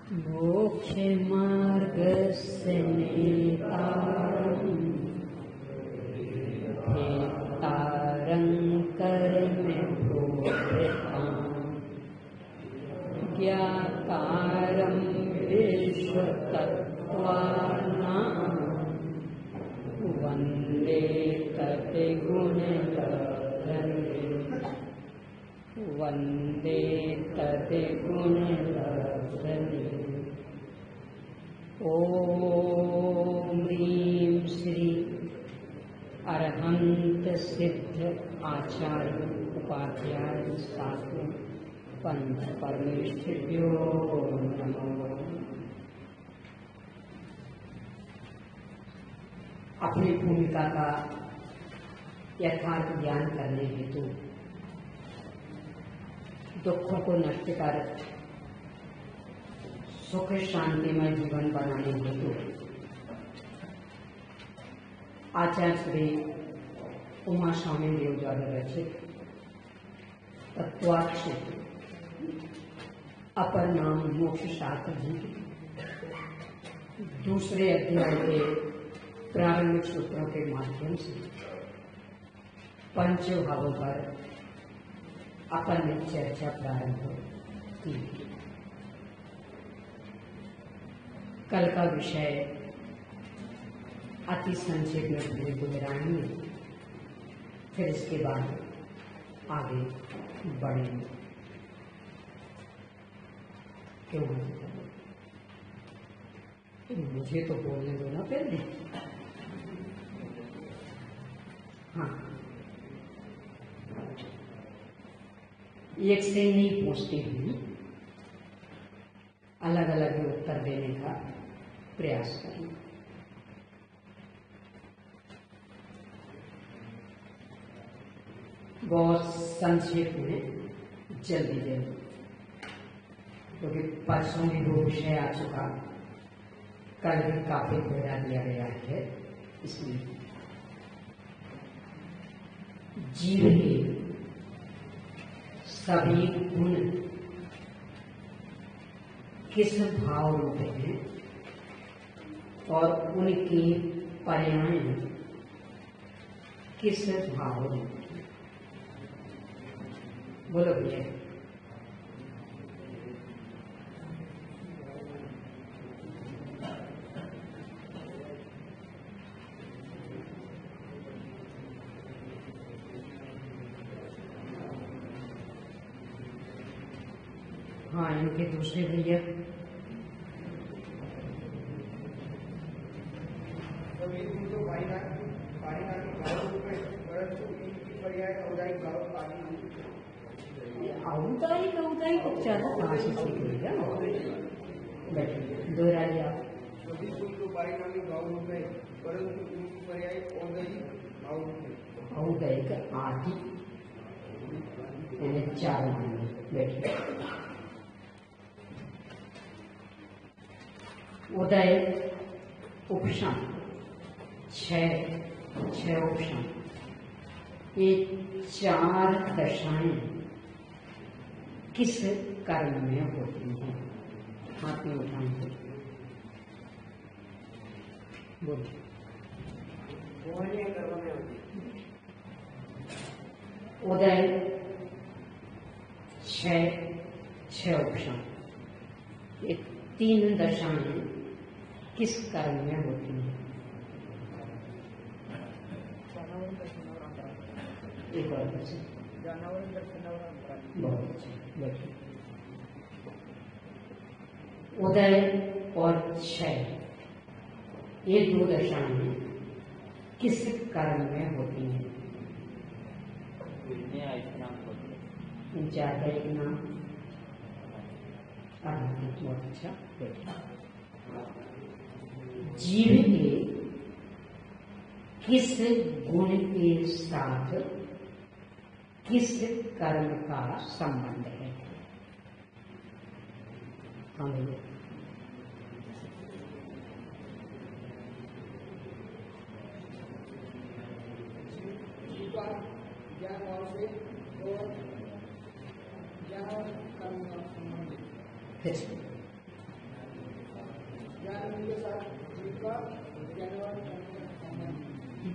मोक्षमार्गस्य नेतारं भेत्तारं कर्मभूषिताम् ज्ञातारं विश्वतत्त्वानां वन्दे तद्गुणलहरी वन्दे तद्गुणलहरी। ओम ह्रीं श्री अरहंत सिद्ध आचार्य उपाध्याय साधु पंथ परमेष्ठिभ्यो नमः। अपनी भूमिका का यथार्थ ज्ञान करने हेतु दुखों को नष्ट कर सुख शांतिमय जीवन बनाने हेतु आचार्य श्री उमा स्वामी देव द्वारा रचित तत्वाक्षर अपर नाम मोक्ष शास्त्र जी दूसरे अध्याय के प्रारंभिक सूत्रों के माध्यम से पंच भावों पर अपन ने चर्चा प्रारंभ की। कल का विषय अति संक्षेप में दोहराएंगे, फिर इसके बाद आगे बढ़ेंगे। क्यों? मुझे तो बोलने दो ना पहले। हाँ, एक से नहीं पूछती हूँ, अलग अलग उत्तर देने का प्रयास करें। बहुत संक्षेप में जल्दी क्योंकि परसों भी दो विषय आ चुका, कल भी काफी दोहरा दिया गया है, इसलिए जीव के सभी गुण किस भाव रूप हैं और उनके पर्याय किस भाव रूप हैं? बोलो भैया। हाँ, इनके दूसरे भैया औदाई को ज्यादा कहाँ से सीखेगा? दोहरा लिया। औदाई का आदि चार मानेंगे। बैठिए। उदय उपशम छह उपशम, ये चार दशाएं किस कर्म में होती हैं? हाथ में उठाएंगे, बोलिए। उदय छह उपशम, ये तीन दशाएं किस कर्म में होती हैं? एक और बहुत अच्छा। देखिए, उदय और क्षय ये दो दशाएं किस कर्म में होती हैं? इन चार का एक नाम बहुत अच्छा। देखिए, जीव के किस गुण के साथ किस कर्म का संबंध है? हाँ भैया।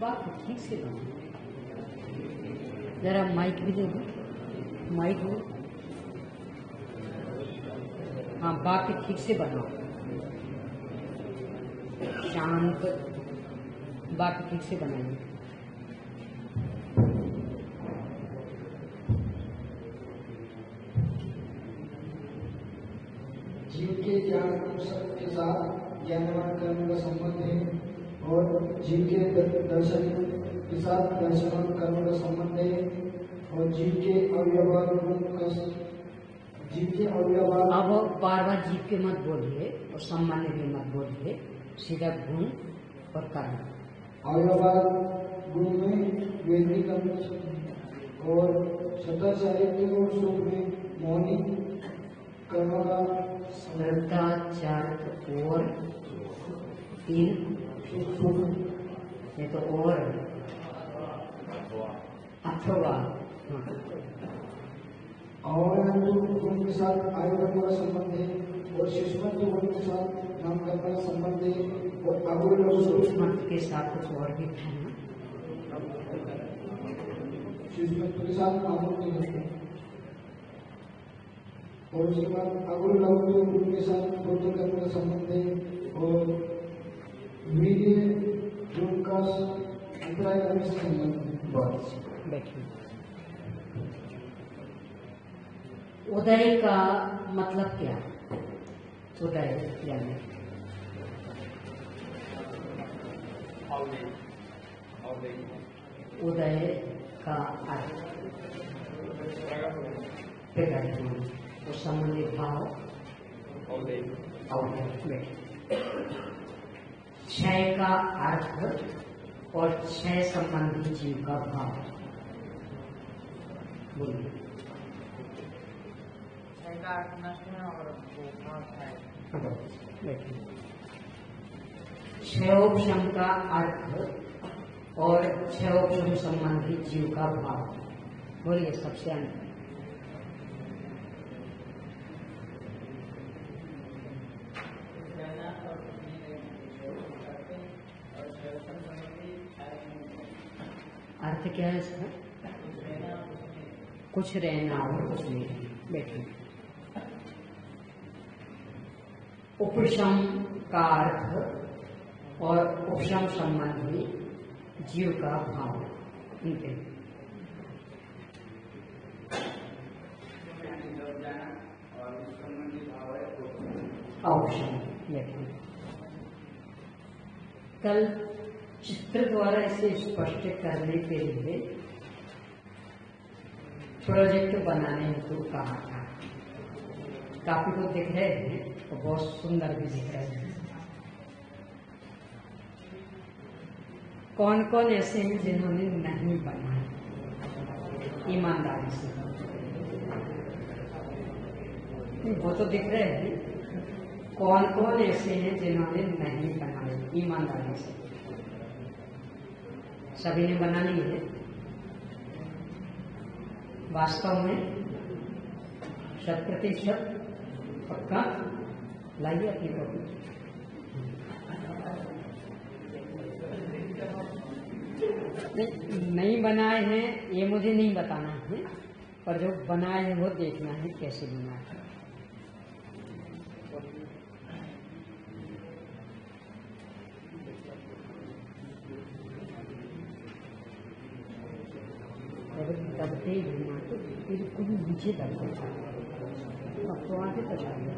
बात ठीक से बनाओ, जरा माइक भी दे दो, माइक दो। हाँ, बाकी ठीक से बनाओ, शांत, बाकी ठीक से बनाइए। जीव के ज्ञान के साथ ज्ञानवान कर्म का संबंध है और जीव के दर्शन के साथ दर्शनवान कर्म का संबंध है और जीव के अवयवाद अब बार बार जीव के मत बोलिए और सामान्य के मत बोलिए, सीधा गुण और कर्म। अवयवाद गुण में वैदिक और सदाचारित्व और सुख में मौनी कर्म का श्रद्धा, चार्ट और तीन, ये तो और अथवा गुण के साथ आयुर्वेद का संबंध है और शिष्मत्व गुण के साथ नामकरण का संबंध है और शिष्मत्व के साथ कुछ और भी था ना, शिष्मत्व के साथ आमूल है और उसके बाद अगुरु लघु गुण के साथ बुद्ध कर्म का संबंध है और वीर्य गुण का अंतराय करने से संबंध है। बैठिए। उदय का मतलब क्या? उदय यानी उदय का अर्थ प्रकट होना, तो संबंधित भाव क्षय का अर्थ और क्षय संबंधी जीव का भाव बोलिए। क्षयोपशम का अर्थ और क्षयोपशम संबंधी जीव का भाव बोलिए सबसे अंत। अर्थ क्या है इसका? कुछ रहना और कुछ नहीं रहना। बैठिए। उपशम का अर्थ और उपशम संबंधी जीव का भाव। औषम। कल चित्र द्वारा इसे स्पष्ट करने के लिए प्रोजेक्ट बनाने को कहा था। काफी कुछ दिख रहे हैं और बहुत सुंदर भी दिख रहे हैं। कौन कौन ऐसे हैं जिन्होंने नहीं बनाया? ईमानदारी से वो तो दिख रहे हैं। कौन कौन ऐसे हैं जिन्होंने नहीं बनाया? ईमानदारी से सभी ने बना ली है। वास्तव में 100% पक्का लाइए अपनी कॉपी। नहीं बनाए हैं ये मुझे नहीं बताना है, पर जो बनाए हैं वो देखना है कैसे बनाए। दबते ही घूमा तो बिल्कुल नीचे दब जाता है। अब तो आगे तक आ गया,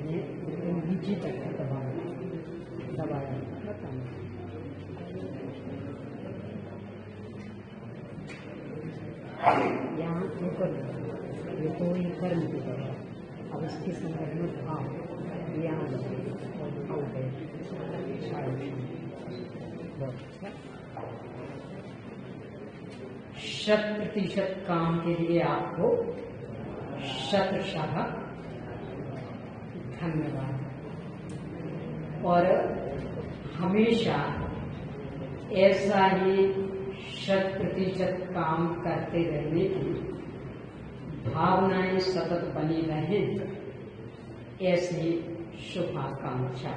ये बिल्कुल नीचे तक दबाया यहाँ ऊपर ये तो ये कर्म की तरह। अब इसके संदर्भ में भाव यहाँ और गए 100% काम के लिए आपको शतशः धन्यवाद। और हमेशा ऐसा ही 100% काम करते रहने की भावनाएं सतत बनी रहें, ऐसी शुभाकांक्षा,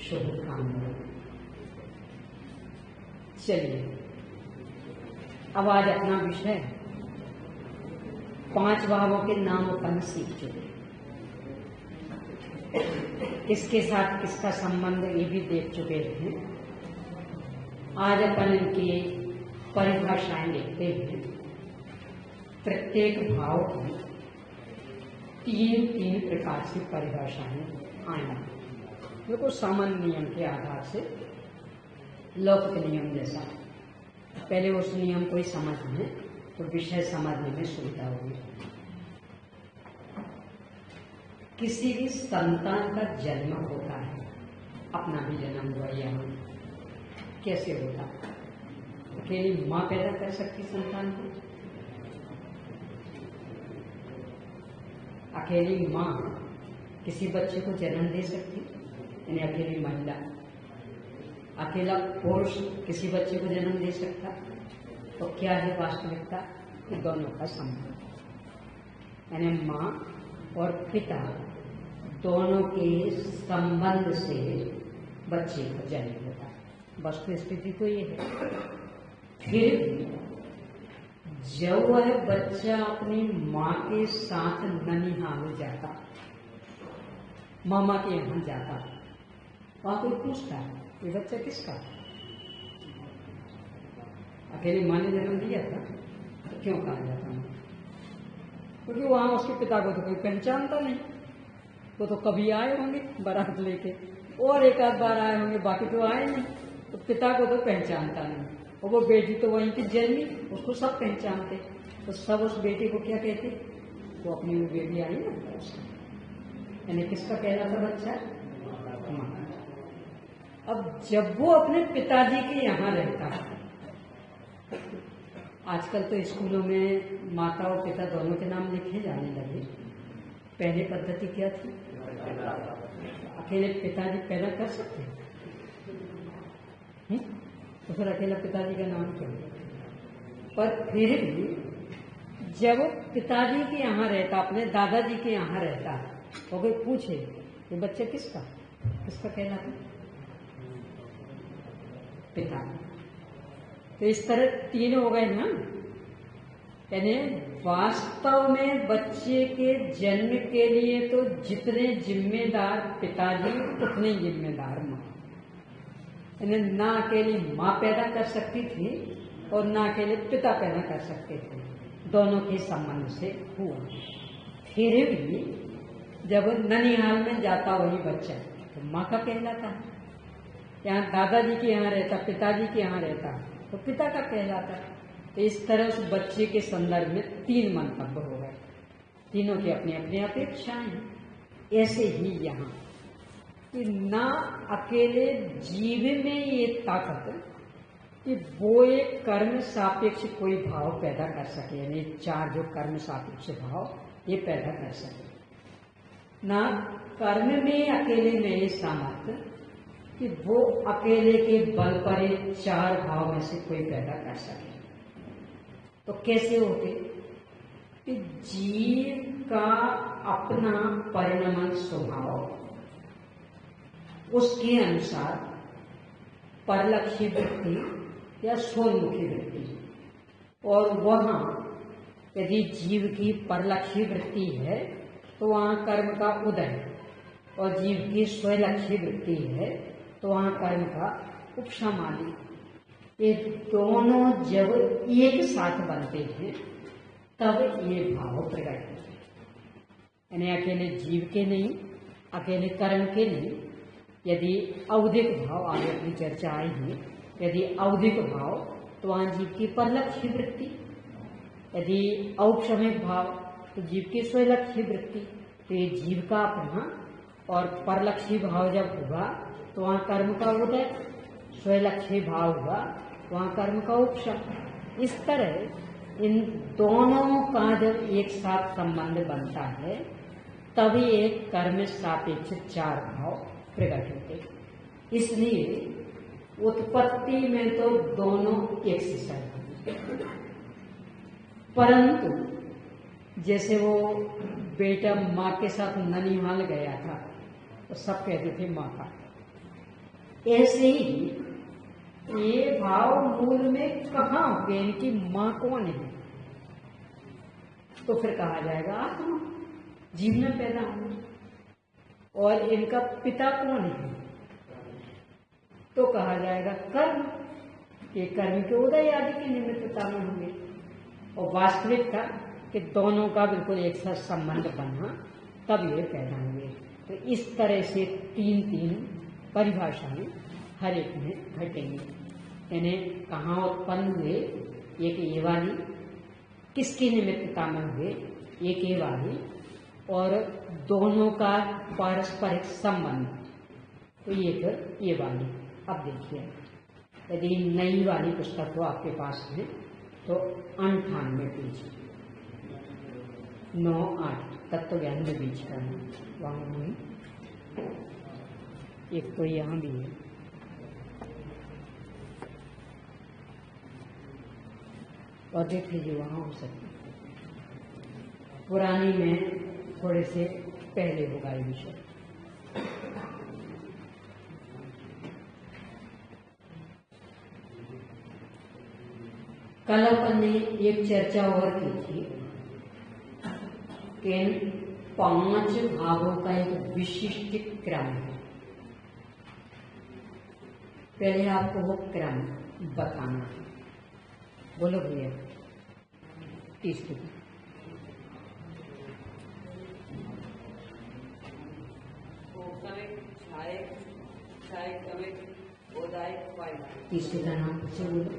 शुभकामना। चलिए अब आज अपना विषय 5 भावों के नाम अपन सीख चुके, किसके साथ किसका संबंध ये भी देख चुके हैं। आज अपन इनकी परिभाषाएं देखते हैं। प्रत्येक भाव की 3 प्रकार से परिभाषाएं आएंगी, बिल्कुल सामान्य नियम के आधार से, लौकिक नियम जैसा। पहले उस नियम को ही समझ लें तो विषय समझने में सुविधा होगी। किसी भी संतान का जन्म होता है, अपना भी जन्म हुआ यहाँ, कैसे होता? अकेली माँ पैदा कर सकती संतान को? अकेली माँ किसी बच्चे को जन्म दे सकती? यानी अकेली महिला, अकेला पुरुष किसी बच्चे को जन्म दे सकता? तो क्या है वास्तविकता? कि दोनों का संबंध, यानी माँ और पिता दोनों के संबंध से बच्चे का जन्म होता है। वस्तु स्थिति तो ये है। फिर जब वह बच्चा अपनी माँ के साथ ननिहाल जाता, मामा के यहाँ जाता, वहां कोई पूछता है ये बच्चा किसका? अकेली माँ ने जन्म दिया था तो क्यों कहा जाता है? क्योंकि वहां उसके पिता को तो कोई पहचानता नहीं। वो तो कभी आए होंगे बारात लेके, और एक आध बार आए होंगे, बाकी तो आए नहीं। तो पिता को तो पहचानता नहीं, और वो बेटी तो वहीं की जन्मी, उसको सब पहचानते। तो सब उस बेटी को क्या कहते? वो अपनी वो बेटी आई ना, यानी किसका कहलाता बच्चा? माँ। अब जब वो अपने पिताजी के यहाँ रहता है, आजकल तो स्कूलों में माता और पिता दोनों के नाम लिखे जाने लगे। पहले पद्धति क्या थी? अकेले पिताजी पैदा कर सकते हैं, तो फिर अकेला पिताजी का नाम क्यों? पर फिर भी जब पिताजी के यहाँ रहता, अपने दादाजी के यहाँ रहता, तो कोई पूछे ये बच्चा किसका? किसका कहलाता? पिता। तो इस तरह 3 हो गए ना। यानी वास्तव में बच्चे के जन्म के लिए तो जितने जिम्मेदार पिताजी, उतने जिम्मेदार माँ। यानी ना अकेली माँ पैदा कर सकती थी और ना अकेले पिता पैदा कर सकते थे, दोनों के संबंध से हुआ। फिर भी जब ननिहाल में जाता वही बच्चा, तो माँ का कहलाता है। यहाँ दादाजी के यहाँ रहता, पिताजी के यहाँ रहता, तो पिता का कहलाता। तो इस तरह उस बच्चे के संदर्भ में 3 मंतव्य हो गए, तीनों की अपनी अपनी अपेक्षाएं। ऐसे ही यहाँ कि ना अकेले जीव में ये ताकत कि वो एक कर्म सापेक्ष कोई भाव पैदा कर सके, यानी 4 जो कर्म सापेक्ष भाव ये पैदा कर सके, ना कर्म में अकेले में ये सामर्थ्य कि वो अकेले के बल पर 4 भाव में से कोई पैदा कर सके। तो कैसे होते? कि जीव का अपना परिणमन स्वभाव, उसके अनुसार परलक्षी वृत्ति या सोन्मुखी वृत्ति, और वहां यदि जीव की परलक्षी वृत्ति है तो वहां कर्म का उदय, और जीव की स्वलक्षी वृत्ति है तो वहां कर्म का उपशम आदि। ये दोनों जब एक साथ बनते हैं तब ये भाव प्रकट होते हैं। यानी अकेले जीव के नहीं, अकेले कर्म के नहीं। यदि औधिक भाव, आगे अपनी चर्चा आई है, यदि औधिक भाव तो वहां जीव की परलक्षी वृत्ति, यदि औपशमिक भाव तो जीव की स्वलक्षी वृत्ति। तो ये जीव का अपना, और परलक्षी भाव जब हुआ तो वहां कर्म का उदय, स्वलक्षी भाव हुआ वहां कर्म का उपशम। इस तरह इन दोनों का जब एक साथ संबंध बनता है तभी एक कर्म सापेक्ष 4 भाव प्रकट होते। इसलिए उत्पत्ति में तो दोनों एक से सर्वभूत, परंतु जैसे वो बेटा माँ के साथ ननिहाल गया था तो सब कहते थे माँ का, ऐसे ही ये भाव मूल में कहाँ हुए, इनकी माँ कौन है? तो फिर कहा जाएगा आत्मा, जीव में पैदा होना। और इनका पिता कौन है? तो कहा जाएगा कर्म, ये कर्म के उदय आदि की निमित्तता में होंगे। और वास्तविक था कि दोनों का बिल्कुल एक साथ संबंध बना तब ये पैदा हुए। तो इस तरह से तीन तीन परिभाषाएं हर एक में घटेंगी। इन्हें कहाँ उत्पन्न हुए, एक ये वाली, किसकी निमित्तता में हुए, एक ये वाली, और दोनों का पारस्परिक संबंध, तो ये फिर ये वाली। अब देखिए, यदि नई वाली पुस्तक हो आपके पास में तो 98 पेज 9-8 तत्व ज्ञान में बीच का है, वहाँ नहीं, एक तो यहाँ भी है। और देख लीजिए वहाँ हो सकता है, पुरानी में थोड़े से पहले होगा ये विषय। कल अपन ने एक चर्चा और की थी कि इन 5 भागों का एक विशिष्ट क्रम है। पहले आपको वो क्रम बताना है। बोलो भैया, 30 सेकंड। तीसरे का नाम फिर से बोलो,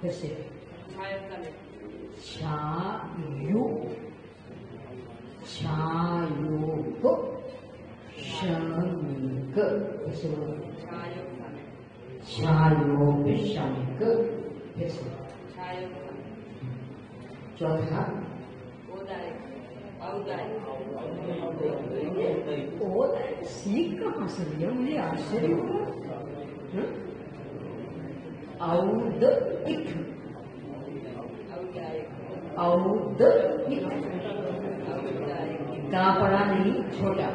फिर से। छायु, छायोप शमिक, फिर से बोलो, छायोप शमिक, फिर से। चौथा सीख कहाँ से लिया, मुझे आश्चर्य हुआ। औदिक, औदिक, गा पड़ा नहीं, छोटा,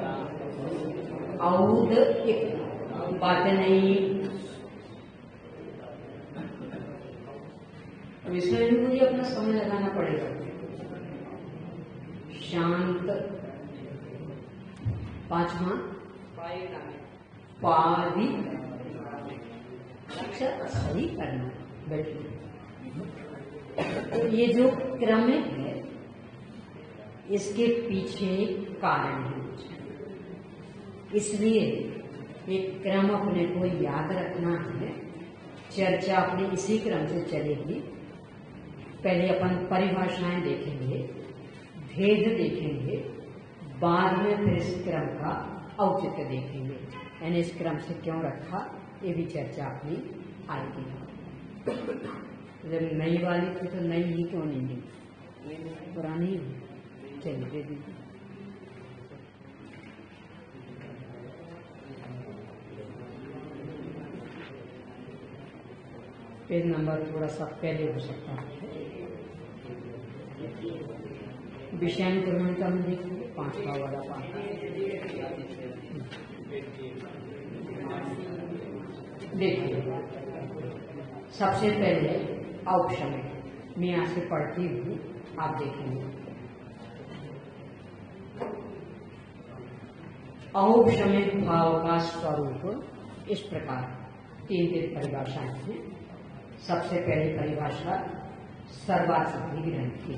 औदिक, बातें नहीं। अब इसमें भी मुझे अपना समय लगाना पड़ेगा। शांत, 5वां पारी, अच्छा सही करना, बैठिए। तो ये जो क्रम है इसके पीछे कारण है, इसलिए एक क्रम अपने को याद रखना है। चर्चा अपने इसी क्रम से चलेगी। पहले अपन परिभाषाएं देखेंगे, भेद देखेंगे, बाद में फिर इस क्रम का औचित्य देखेंगे, यानी इस क्रम से क्यों रखा, ये भी चर्चा अपनी आएगी। जब नई वाली थी तो नई ही क्यों नहीं दी, पुरानी ही चलिए दे दीजिए। पेज नंबर थोड़ा सा पहले हो सकता है। विषयानुक्रमण का हम देखेंगे 5वां वाला पाठ। देखिए, सबसे पहले औपशमिक, मैं यहाँ से पढ़ती हूँ, आप देखेंगे। औपशमिक भाव का स्वरूप इस प्रकार 3 परिभाषाएं हैं। सबसे पहली परिभाषा सर्वासिद्धि ग्रंथ की,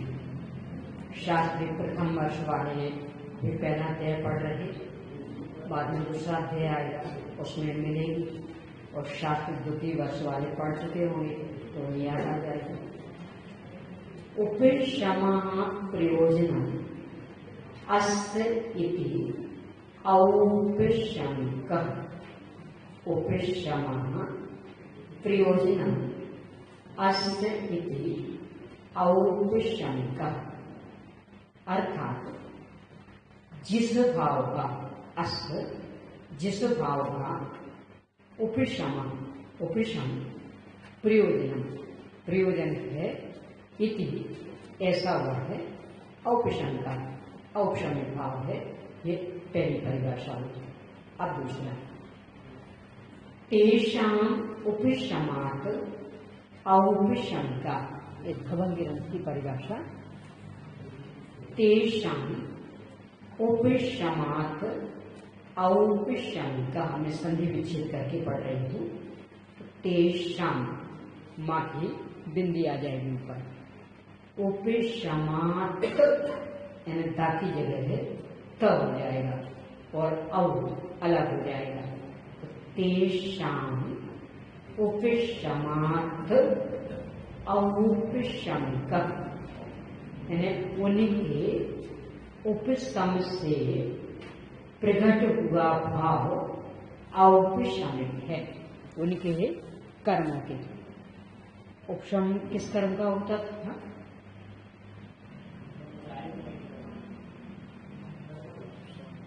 शास्त्री प्रथम वर्ष वाले ये पहला अध्याय पढ़ रहे, बाद में दूसरा अध्याय आएगा उसमें मिलेगी, और शास्त्र द्वितीय वर्ष वाले पढ़ चुके होंगे तो याद आ जाएगा। उपशम प्रयोजन अस्य इति औपशमिक, उपशम प्रयोजन अस्य इति औपशमिक, अर्थात जिस भाव का, अस्य जिस भाव का उपशम, उपशम प्रयोजन, प्रयोजन है, इति ऐसा हुआ है औपशम का, औपशमिक भाव है। ये पहली परिभाषा हुई। अब दूसरा, तेषाम उपशमात औपशमिका, ये भवंगी ग्रंथ की परिभाषा। तेषाम उपशमात औपशमिका, मैं संधि विच्छेद करके पढ़ रही हूँ। तेषाम, माँ की बिंदी आ जाएगी ऊपर, उपशमात यानी दा की जगह है त हो जाएगा और औ अलग हो जाएगा। तो तेषाम उपशमात औपशमिका, यानी उनके उपशम से प्रकट हुआ भाव औपशमिक है। उनके कर्मों के, उपशम किस कर्म का होता था?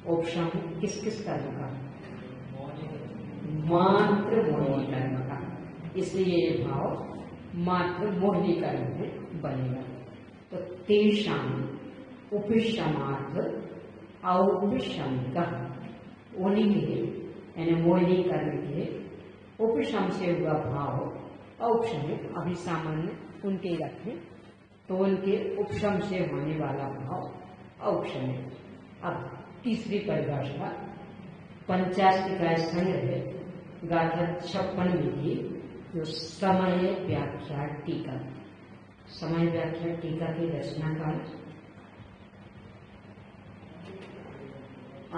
उपशम किस किस कर्म का? मात्र मोहिनी कर्म का। इसलिए ये भाव मात्र मोहिनी कर्म में बनेगा। तो तेषाम उपशमात औपशमिका, उनके यानी मोहिनी कर्म के उपशम से हुआ भाव औपशमिक, अभी सामान्य उनके ही रखें, तो उनके उपशम से होने वाला भाव औपशमिक। अब तीसरी परिभाषा, पंचाष्टिका संग्रह गाथा 56 की जो समय व्याख्या टीका, समय व्याख्या टीका की रचनाकार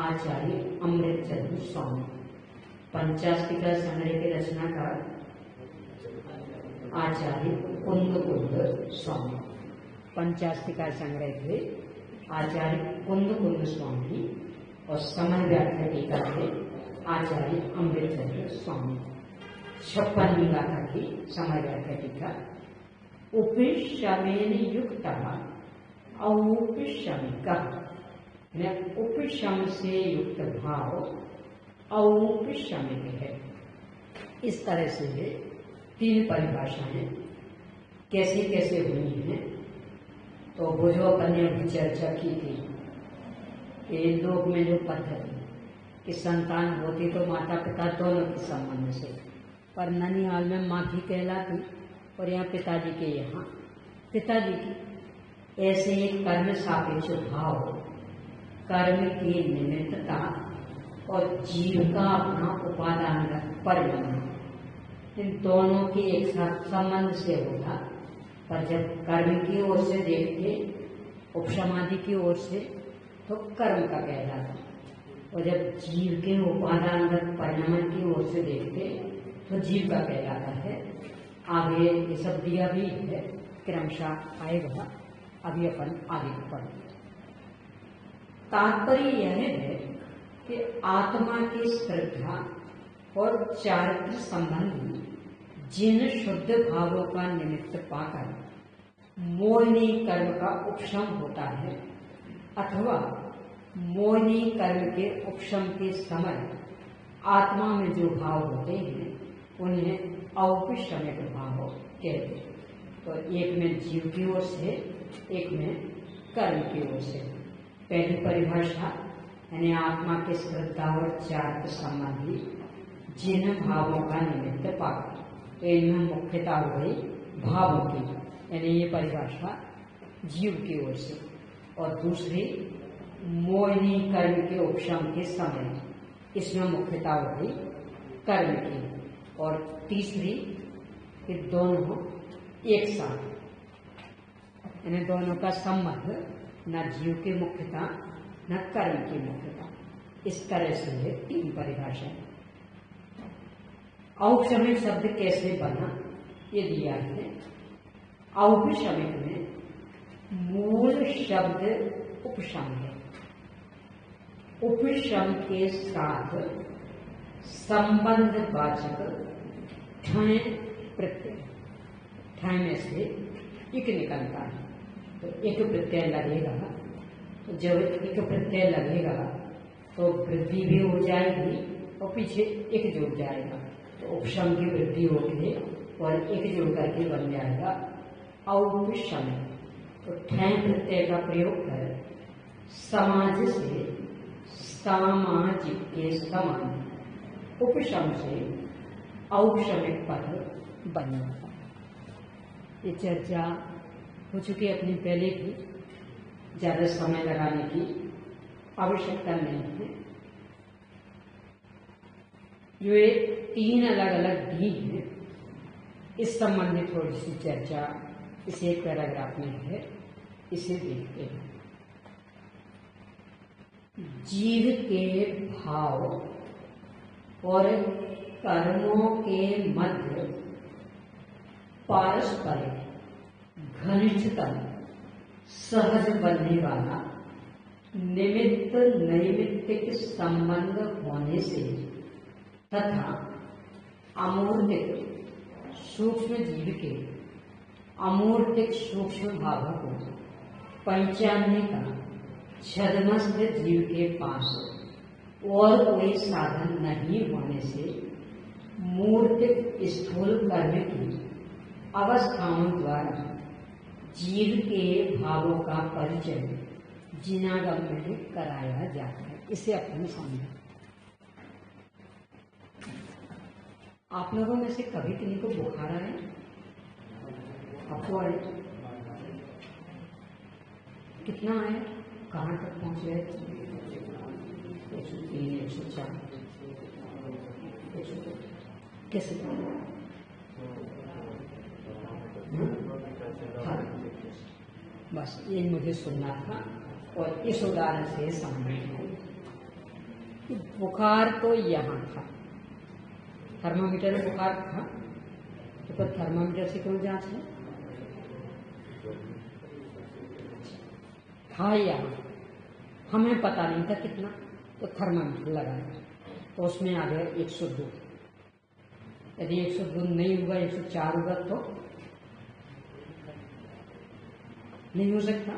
आचार्य अमृतचंद्र स्वामी। पंचाष्टिका संग्रह के रचनाकार आचार्य कुंद स्वामी। पंचाष्टिका संग्रह के आचार्य कुंद स्वामी और समय व्याख्या टीका के आचार्य अमृतचंद्र स्वामी। 56वीं गाथा की समय व्याख्या टीका, उपशमेन युक्त औपशमिका, उपशम से युक्त भाव औपशमिक है। इस तरह से ये 3 परिभाषाएं कैसे कैसे हुई हैं। तो वो जो अपन ने अभी चर्चा की थी कि लोक में जो पद्धति कि संतान होती तो माता पिता दोनों के संबंध से, पर ननिहाल में माँ की कहलाती और यहाँ पिताजी के यहाँ पिताजी की। ऐसे ही कर्म सापेक्ष भाव, कर्म की निमित्तता और जीव का अपना उपादान परिणाम, इन दोनों के एक साथ संबंध से होता। पर जब कर्म की ओर से देखते, उपशमादि की ओर से, तो कर्म का कहलाता, और जब जीव के उपादानगत परिणाम की ओर से देखते तो जीव का कहलाता है। आगे ये सब दिया भी है, क्रमशः आएगा, अभी अपन आगे पढ़ेंगे। तात्पर्य यह है कि आत्मा की श्रद्धा और चारित्र संबंधी जिन शुद्ध भावों का निमित्त पाकर मोहिनी कर्म का उपशम होता है, अथवा मोहिनी कर्म के उपशम के समय आत्मा में जो भाव होते हैं उन्हें औपशमिक भाव कहते हैं। तो एक में जीव की ओर से, एक में कर्म की ओर से। पहली परिभाषा यानी आत्मा के श्रद्धा और चारित्र संबंधी जिन भावों का निमित्त पाकर, तो इनमें मुख्यता हो गई भावों की, यानी ये परिभाषा जीव की ओर से। और दूसरी मोहिनी कर्म के उपशम के समय, इसमें मुख्यता हो गई कर्म की। और तीसरी कि दोनों एक साथ, यानी दोनों का संबंध न जीव की मुख्यता न कर्म की मुख्यता। इस तरह से ये 3 परिभाषाएं। औपशमिक शब्द कैसे बना ये दिया है। औपशमिक में मूल शब्द उपशम है। उपशम के साथ संबंध वाचक ठय प्रत्यय, ठय में से इक निकलता है, तो एक प्रत्यय लगेगा। तो जब एक प्रत्यय लगेगा तो वृद्धि भी हो जाएगी और पीछे एक जुड़ जाएगा, तो उपशम की वृद्धि होगी और एक जुड़ करके बन जाएगा औपशमिक। तो ठैं प्रत्यय का प्रयोग कर समाज से सामाजिक के समान उपशम से औपशमिक पद बन जाता है। ये चर्चा हो चुकी है अपनी पहले की, ज्यादा समय लगाने की आवश्यकता नहीं है। जो ये 3 अलग अलग डी है, इस संबंधी थोड़ी सी चर्चा इस एक पैराग्राफ में है, इसे देखते हैं। जीव के भाव और कर्मों के मध्य पारस्परिक घनिष्ठतम सहज बनने वाला निमित्त नैमित्तिक संबंध होने से तथा अमूर्तिक सूक्ष्म जीव के अमूर्तिक सूक्ष्म भावों को पहचानने का छद्मस्थ जीव के पास और कोई साधन नहीं होने से मूर्तिक स्थूल कर्म की अवस्थाओं द्वारा जीव के भावों का परिचय जिनागम में कराया जाता है। इसे अपन समझें। आप लोगों में से कभी किसी को बुखार आए? आपको आए? कितना आए? कहाँ तक पहुँच गए? 103, 104, कैसे? हाँ, बस यही मुझे सुनना था और इस उदाहरण से समझना कि बुखार तो यहाँ था, थर्मामीटर में बुखार था, तो फिर थर्मामीटर से क्यों जांच है? था यहाँ, हमें पता नहीं था कितना, तो थर्मामीटर लगाया तो उसमें आ गया 102। यदि 102 नहीं हुआ, 104 होगा तो नहीं हो सकता।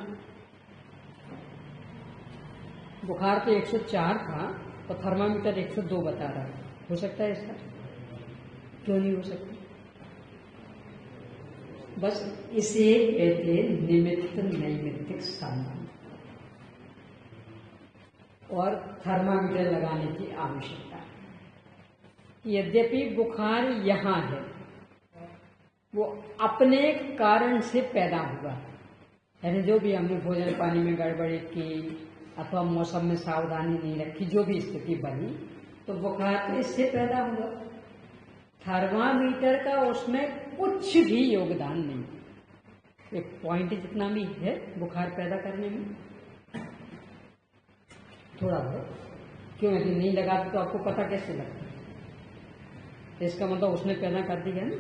बुखार तो 104 था तो थर्मामीटर 102 बता रहा है, हो सकता है ऐसा? क्यों नहीं हो सकता? बस इसे कहते निमित्त नैमित्तिक संबंध और थर्मामीटर लगाने की आवश्यकता है। यद्यपि बुखार यहाँ है, वो अपने कारण से पैदा हुआ, यानी जो भी हमने भोजन पानी में गड़बड़ी की अथवा मौसम में सावधानी नहीं रखी, जो भी स्थिति बनी, तो बुखार तो इससे पैदा हुआ। थर्मामीटर का उसमें कुछ भी योगदान नहीं। एक पॉइंट जितना भी है बुखार पैदा करने में, थोड़ा बहुत, क्यों? यदि नहीं लगाते तो आपको पता कैसे लगता? इसका मतलब उसने पैदा कर दिया ना।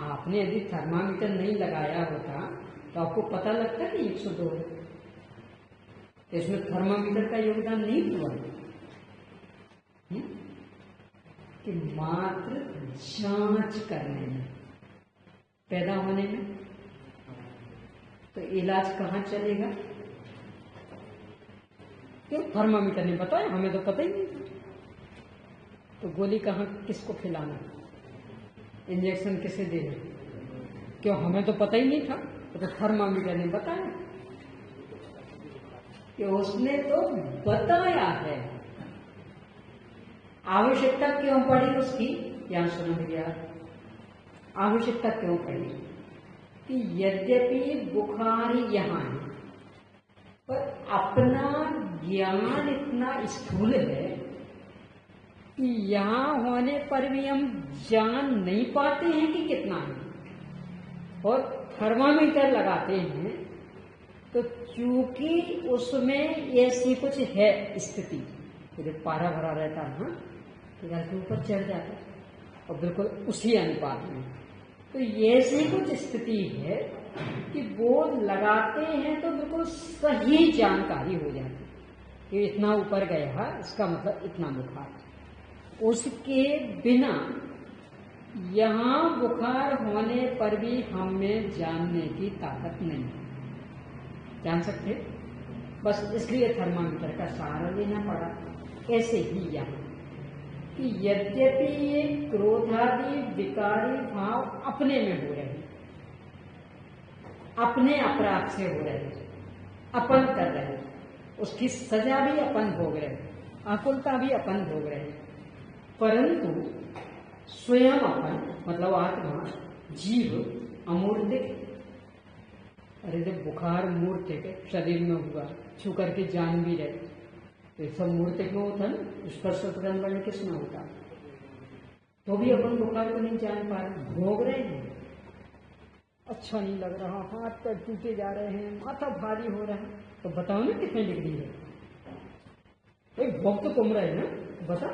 आपने यदि थर्मामीटर नहीं लगाया होता तो आपको पता लगता कि 102 है। तो इसमें थर्मामीटर का योगदान नहीं हुआ कि मात्र जांच करने में, पैदा होने में। तो इलाज कहाँ चलेगा? क्यों? थर्मामीटर ने बताया, हमें तो पता ही नहीं था। तो गोली कहाँ, किसको खिलाना, इंजेक्शन किसे देना? क्यों? हमें तो पता ही नहीं था। तो थर्मामीटर ने बताया कि उसने तो बताया है। आवश्यकता क्यों पड़ी उसकी? यहां सुनो भैया, आवश्यकता क्यों पड़ी कि यद्यपि बुखार यहाँ है पर अपना ज्ञान इतना स्थूल है कि यहाँ होने पर भी हम जान नहीं पाते हैं कि कितना है, और थर्मामीटर लगाते हैं तो चूंकि उसमें ऐसी कुछ है स्थिति, तो जब पारा भरा रहता है ना तो घर के ऊपर चढ़ जाता है, और बिल्कुल उसी अनुपात में। तो ऐसी कुछ स्थिति है कि वो लगाते हैं तो बिल्कुल सही जानकारी हो जाती है कि इतना ऊपर गया, इसका मतलब इतना बुखार। उसके बिना यहाँ बुखार होने पर भी हमें जानने की ताकत नहीं जान सकते। बस इसलिए थर्मामीटर का सहारा लेना पड़ा। ऐसे ही यहाँ कि यद्यपि ये क्रोधादि विकारी भाव अपने में हो रहे, अपने अपराध से हो रहे हैं, अपन कर रहे हैं, उसकी सजा भी अपन भोग रहे हैं, आकुलता भी अपन भोग रहे हैं, परंतु स्वयं अपन मतलब आत्मा जीव अमूर्तिक। अरे जब बुखार मूर्तिक शरीर में हुआ, छू करके जान भी रहे, तो ये सब मूर्तिक में होता ना, स्पर्श वर्ण किस में होता, तो भी अपन बुखार को नहीं जान पा रहे, भोग रहे हैं। अच्छा नहीं लग रहा, हाथ पैर टूटे जा रहे हैं, माथा भारी हो रहा है, तो बताओ ना कितने डिग्री है। एक भोग तो तुम रहे ना, बता,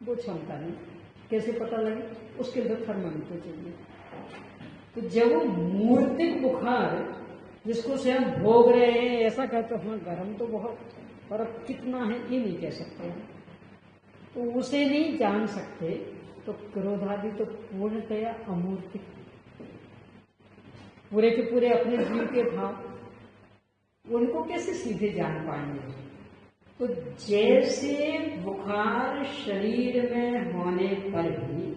वो क्षमता नहीं, कैसे पता लगे, उसके अंदर थर्मामीटर चाहिए। तो जब वो मूर्तिक बुखार जिसको से हम भोग रहे हैं, ऐसा कहते हाँ गर्म तो बहुत, पर अब कितना है ये नहीं कह सकते हैं, तो उसे नहीं जान सकते, तो क्रोधादि तो पूर्णतया अमूर्तिक, पूरे के पूरे अपने जीव के भाव, उनको कैसे सीधे जान पाएंगे। तो जैसे बुखार शरीर में होने पर भी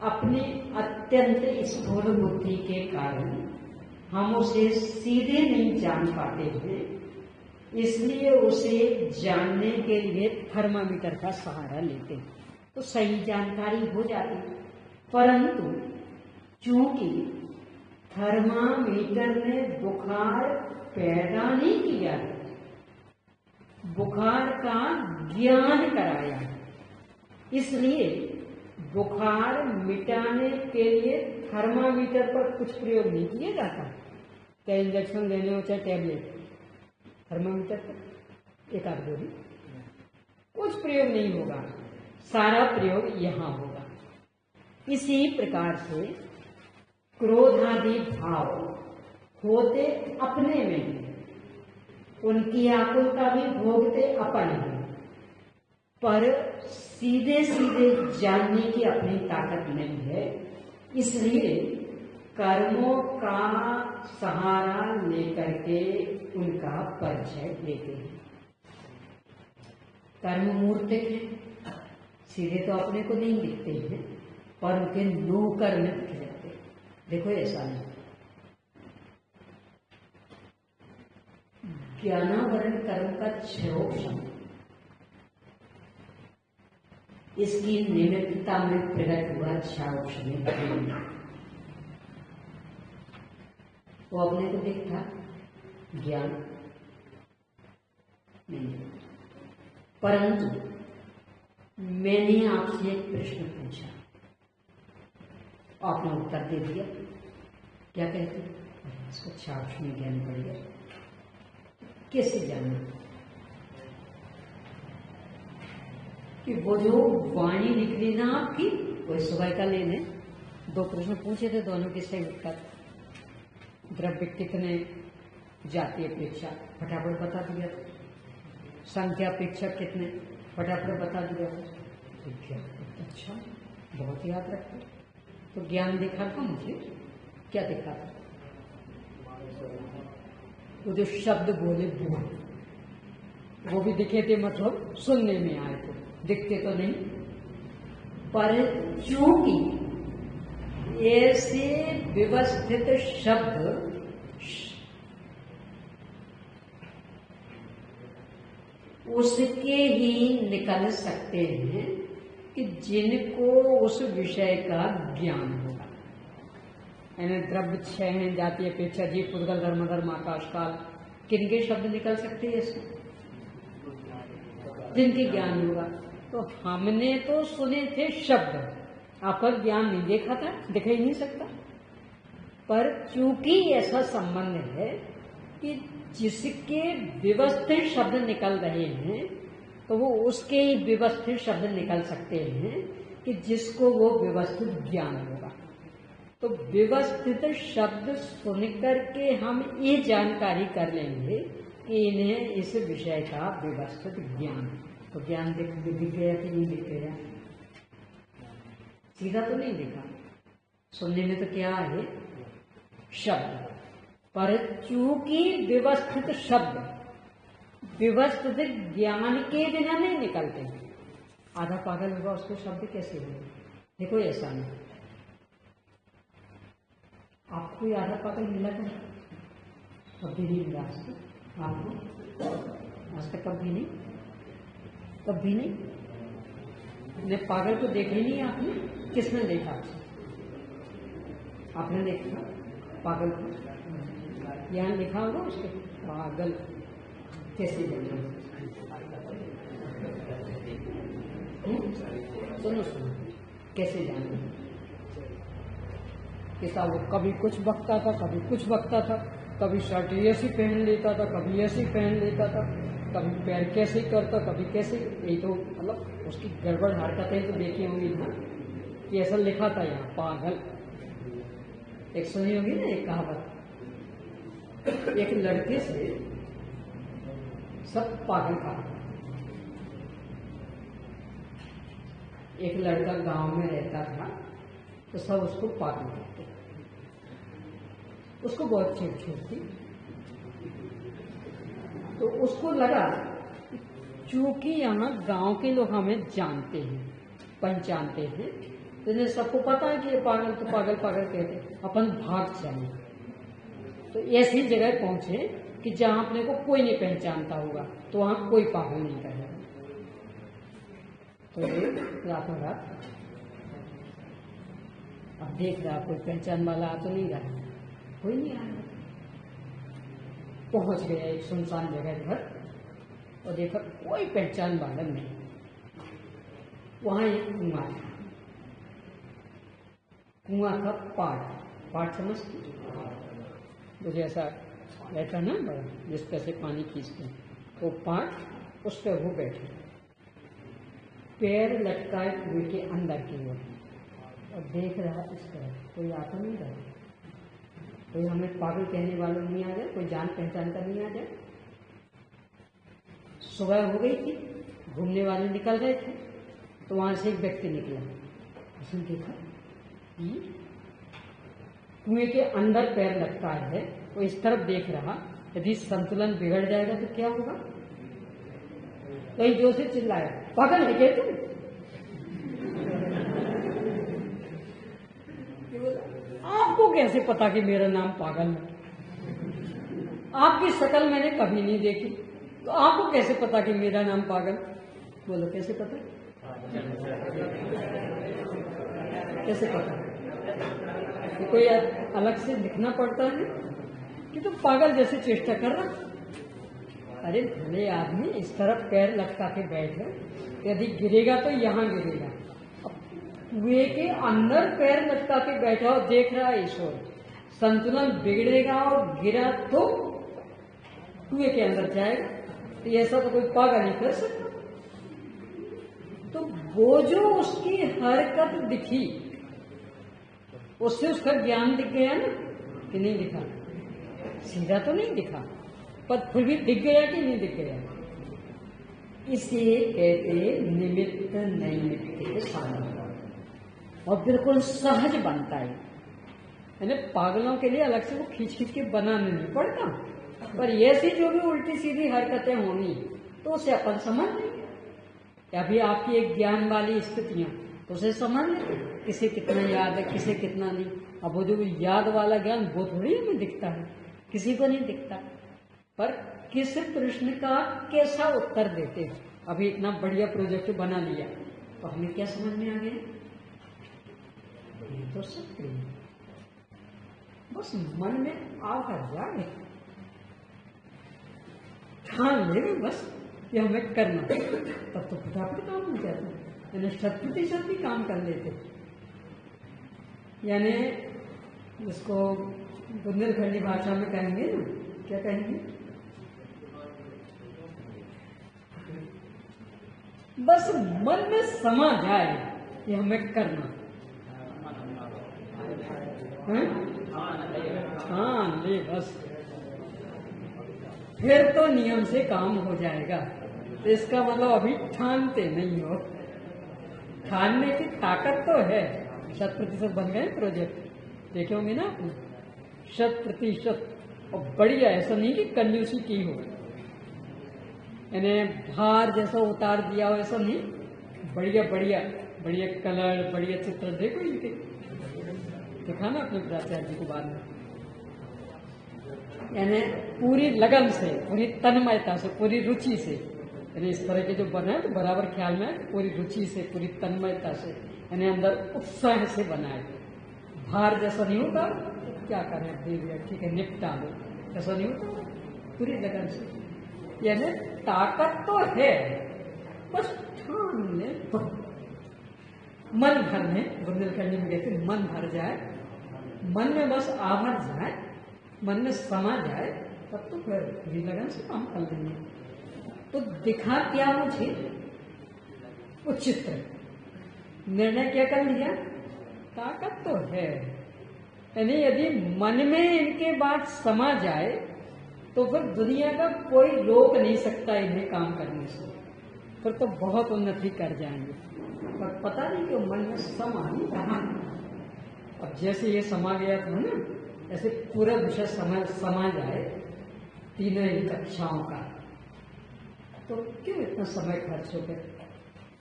अपने अत्यंत स्थूल बुद्धि के कारण हम उसे सीधे नहीं जान पाते हैं, इसलिए उसे जानने के लिए थर्मामीटर का सहारा लेते हैं, तो सही जानकारी हो जाती है। परंतु चूंकि थर्मामीटर ने बुखार पैदा नहीं किया, बुखार का ज्ञान कराया, इसलिए बुखार मिटाने के लिए थर्मामीटर पर कुछ प्रयोग नहीं किया जाता। चाहे इंजेक्शन लेने हो चाहे टैबलेट, थर्मामीटर पर एक आध दो ही, कुछ प्रयोग नहीं होगा, सारा प्रयोग यहाँ होगा। इसी प्रकार से क्रोधादि भाव होते अपने में ही, उनकी आकुलता भी भोगते अपन ही, पर सीधे सीधे जानने की अपनी ताकत नहीं है, इसलिए कर्मों का सहारा लेकर के उनका परिचय लेते हैं। कर्म मूर्तिक है, सीधे तो अपने को नहीं दिखते हैं, पर उनके नौकर में दिख जाते हैं। देखो ऐसा नहीं, ज्ञानावरण कर्म का क्षयोक्षम, इसकी निमित्तता में प्रकट हुआ क्षयोक्षम। वो अपने को दिखता ज्ञान नहीं, परंतु मैंने आपसे एक प्रश्न पूछा, आपने उत्तर दे दिया, क्या कहते, इसको क्षयोक्षम ज्ञान पड़ेगा, कैसे जानना कि वो जो वाणी निकली ना आपकी, वो सुबह का लेने, दो प्रश्न पूछे थे, दोनों के सही उत्तर, द्रव्य कितने, जाति अपेक्षा फटाफट बता दिया था, संख्या अपेक्षा कितने फटाफट बता दिया था। अच्छा, बहुत याद रखते, तो ज्ञान दिखा था मुझे, क्या दिखा था, वो जो शब्द बोले वो भी दिखे थे, मतलब सुनने में आए थे, दिखते तो नहीं, पर चूंकि ऐसे व्यवस्थित शब्द उसके ही निकल सकते हैं कि जिनको उस विषय का ज्ञान होगा। यानी द्रव्य छह हैं, जाति अपेक्षा जीव पुद्गल धर्म धर्म आकाश काल, किनके शब्द निकल सकते हैं इसमें, जिनके ज्ञान होगा। तो हमने तो सुने थे शब्द, आप पर ज्ञान नहीं देखा था, दिखा ही नहीं सकता, पर चूंकि ऐसा संबंध है कि जिसके व्यवस्थित शब्द निकल रहे हैं, तो वो उसके ही व्यवस्थित शब्द निकल सकते हैं कि जिसको वो व्यवस्थित ज्ञान होगा। तो व्यवस्थित शब्द सुनकर के हम ये जानकारी कर लेंगे कि इन्हें इस विषय का व्यवस्थित ज्ञान। तो ज्ञान दिख गया कि नहीं दिख गया, सीधा तो नहीं दिखा, सुनने में तो क्या है शब्द, पर चूंकि व्यवस्थित शब्द व्यवस्थित ज्ञान के बिना नहीं निकलते, आधा पागल होगा उसको शब्द कैसे होगा। देखो ऐसा नहीं, आपको ये आधा पागल मिला था? कभी नहीं मिला आज तक आपको, आज तक कभी नहीं, कभी नहीं। मैं पागल को देखा ही नहीं आपने? किसने देखा? आपने देखा पागल को? यहाँ लिखा होगा उसके पागल कैसे देखे? सुनो सुनो, कैसे जाने? किताब कभी कुछ बकता था, कभी कुछ बकता था, कभी शर्ट ऐसी पहन लेता था, कभी ऐसी पहन लेता था, कभी पैर कैसे करता, कभी कैसे। यही तो मतलब उसकी गड़बड़ हरकतें तो देखी होंगी ना कि ऐसा लिखा था यहाँ पागल। एक सुनी होगी ना एक कहावत, एक लड़के से सब पागल कहा। एक लड़का गांव में रहता था तो सब उसको पागल कहते, उसको बहुत चिढ़ थी। तो उसको लगा चूंकि यहाँ गांव के लोग हमें जानते हैं, पहचानते हैं, तो इन्हें सबको पता है कि ये पागल तो पागल पागल कहते, अपन भाग चले। तो ऐसी जगह पहुंचे कि जहां अपने को कोई नहीं पहचानता होगा, तो वहां कोई पागल नहीं करेगा। तो ये रातों रात अब देख रहा कोई पहचान वाला आ तो नहीं रहा, कोई नहीं आया। पहुंच गया एक सुनसान जगह पर और देखा कोई पहचान वाला नहीं। वहां एक कुआं था, कुआं का पाट समझते तो जैसा रहता ना बड़ा, जिस पर से पानी खींचते हैं, वो पाट, उस पर वो बैठे, पैर लटकाए कुएं के अंदर की ओर और देख रहा इस तरह। कोई आ तो नहीं रहा, कोई हमें पागल कहने वालों नहीं आ जाए, कोई जान पहचान का नहीं आ जाए। सुबह हो गई थी, घूमने वाले निकल रहे थे, तो वहां से एक व्यक्ति निकला। उसने देखा कुएं के अंदर पैर लटकाए है, वो इस तरफ देख रहा। यदि संतुलन बिगड़ जाएगा तो क्या होगा? कहीं जोर से चिल्लाया, पागल है क्या तुम? आपको कैसे पता कि मेरा नाम पागल है? आपकी शक्ल मैंने कभी नहीं देखी, तो आपको कैसे पता कि मेरा नाम पागल? बोलो कैसे पता? कैसे पता? तो कोई अलग से दिखना पड़ता है कि तुम पागल जैसे चेष्टा कर रहा। अरे भले आदमी इस तरफ पैर लटका के बैठे, यदि गिरेगा तो यहाँ गिरेगा। कुएं के अंदर पैर लटका के बैठा और देख रहा है ईश्वर, संतुलन बिगड़ेगा और गिरा तो कुएं के अंदर जाएगा। तो ऐसा तो कोई पागल नहीं कर सकता। तो वो जो उसकी हरकत दिखी, उससे उसका ज्ञान दिख गया ना कि नहीं दिखा? सीधा तो नहीं दिखा, पर फिर भी दिख गया कि नहीं दिख गया? इसे कहते निमित्त नैमित्तिक साधन, और बिल्कुल सहज बनता है। यानी पागलों के लिए अलग से वो खींच खींच के बनाना नहीं पड़ता, पर ऐसी जो भी उल्टी सीधी हरकतें होंगी तो उसे अपन समझ लेंगे। या भी आपकी एक ज्ञान वाली स्थितियां, तो उसे समझ लेंगे किसे कितना याद है, किसे कितना नहीं। अब वो जो याद वाला ज्ञान वो थोड़ी हमें दिखता है, किसी को नहीं दिखता। पर किस प्रश्न का कैसा उत्तर देते, अभी इतना बढ़िया प्रोजेक्ट बना लिया तो हमें क्या समझ में आ गया? ये तो सत्य है, बस मन में आकर जाए, ठान ले बस कि हमें करना, तब तो फटाफट काम हो जाता। यानी 100% भी काम कर लेते। यानी इसको बुंदेलखंडी भाषा में कहेंगे ना, क्या कहेंगे? बस मन में समा जाए कि हमें करना। हाँ ले बस, फिर तो नियम से काम हो जाएगा। तो इसका मतलब अभी ठानते नहीं हो, ठानने की ताकत तो है। 100% बन गए प्रोजेक्ट, देखे होंगे ना आपने, 100%। और बढ़िया, ऐसा नहीं कि कंजूसी की हो, यानी भार जैसा उतार दिया हो, ऐसा नहीं। बढ़िया बढ़िया बढ़िया कलर, बढ़िया चित्र देखो इनके, देखा ना अपने प्राचार्य जी को बाद में, यानी पूरी लगन से, पूरी तन्मयता से, पूरी रुचि से, यानी इस तरह के जो बनाए तो बराबर ख्याल में पूरी रुचि से, पूरी तन्मयता से, यानी अंदर उत्साह से बनाए। भार जैसा नहीं होता, क्या करें दे दिया ठीक है निपटा लो, ऐसा नहीं होता, पूरी लगन से। यानी ताकत तो है, बस ठान ले तो मन भरने, बुंदेलखंडी में कहते मन भर जाए, मन में बस आभर जाए, मन में समा जाए, तब तो फिर पूरी लगन से काम कर लेंगे। तो दिखा क्या मुझे वो चित्र, निर्णय क्या कर लिया, ताकत तो है। यानी यदि मन में इनके बात समा जाए तो फिर दुनिया का कोई रोक नहीं सकता इन्हें काम करने से, फिर तो बहुत उन्नति कर जाएंगे। पर पता नहीं क्यों मन में समा नहीं रहा। अब जैसे ये समा गया था ना, ऐसे पूरा विषय समा जाए तीनों इन कक्षाओं का, तो क्यों इतना समय खर्च हो गया।